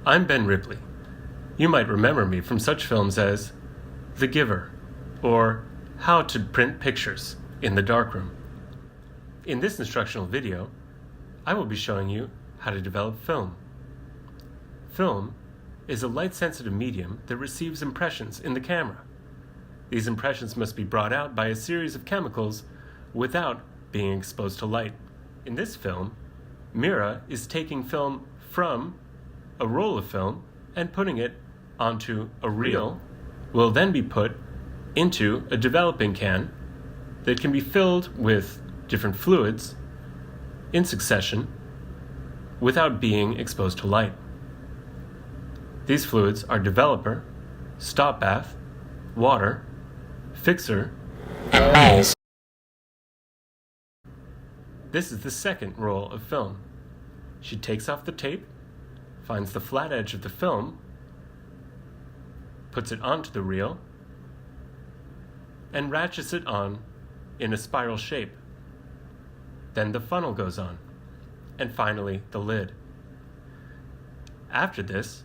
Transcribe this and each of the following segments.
I'm Ben Ripley. You might remember me from such films as The Giver or How to Print Pictures in the Darkroom. In this instructional video, I will be showing you how to develop film. Film is a light-sensitive medium that receives impressions in the camera. These impressions must be brought out by a series of chemicals without being exposed to light. In this film, Mira is taking film from a roll of film and putting it onto a reel, will then be put into a developing can that can be filled with different fluids in succession without being exposed to light. These fluids are developer, stop bath, water, fixer, and maze. This is the second roll of film. She takes off the tape, finds the flat edge of the film, puts it onto the reel, and ratchets it on in a spiral shape. Then the funnel goes on, and finally the lid. After this,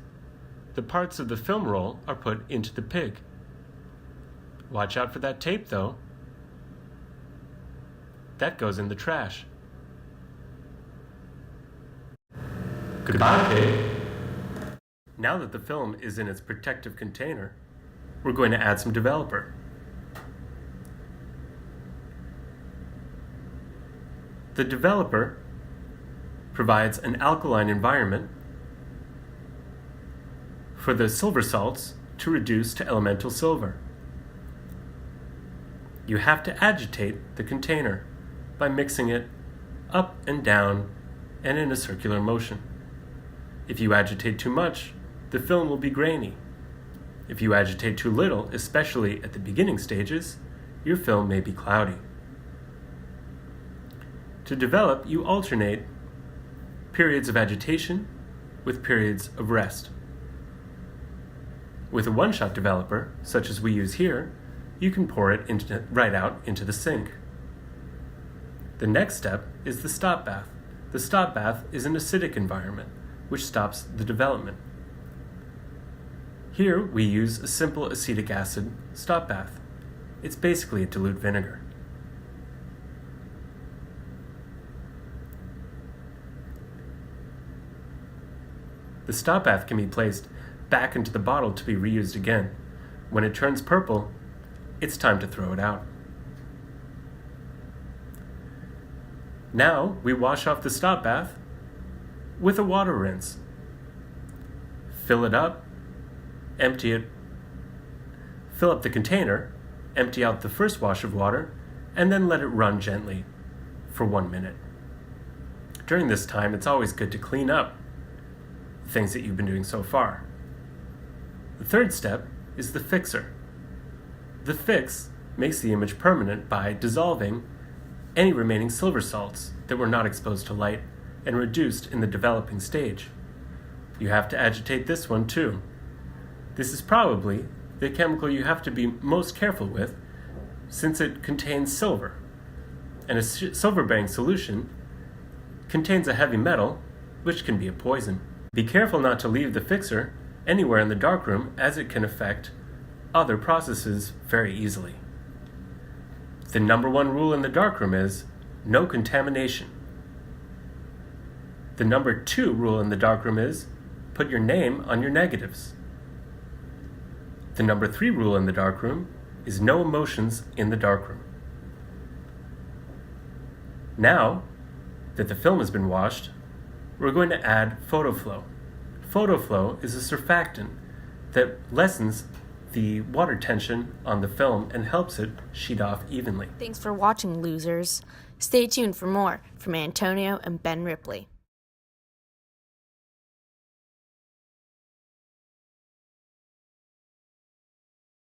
the parts of the film roll are put into the pig. Watch out for that tape though. That goes in the trash. Goodbye, pig. Now that the film is in its protective container, we're going to add some developer. The developer provides an alkaline environment for the silver salts to reduce to elemental silver. You have to agitate the container by mixing it up and down and in a circular motion. If you agitate too much, the film will be grainy. If you agitate too little, especially at the beginning stages, your film may be cloudy. To develop, you alternate periods of agitation with periods of rest. With a one-shot developer, such as we use here, you can pour it right out into the sink. The next step is the stop bath. The stop bath is an acidic environment, which stops the development. Here we use a simple acetic acid stop bath. It's basically a dilute vinegar. The stop bath can be placed back into the bottle to be reused again. When it turns purple, it's time to throw it out. Now we wash off the stop bath with a water rinse. Fill it up, empty it, fill up the container, empty out the first wash of water, and then let it run gently for 1 minute. During this time, it's always good to clean up the things that you've been doing so far. The third step is the fixer. The fix makes the image permanent by dissolving any remaining silver salts that were not exposed to light and reduced in the developing stage. You have to agitate this one too. This is probably the chemical you have to be most careful with since it contains silver. And a silver-bearing solution contains a heavy metal which can be a poison. Be careful not to leave the fixer anywhere in the darkroom as it can affect other processes very easily. The number one rule in the darkroom is no contamination. The number 2 rule in the darkroom is put your name on your negatives. The number 3 rule in the darkroom is no emotions in the darkroom. Now that the film has been washed, we're going to add PhotoFlow. PhotoFlow is a surfactant that lessens the water tension on the film and helps it sheet off evenly. Thanks for watching, losers. Stay tuned for more from Antonio and Ben Ripley.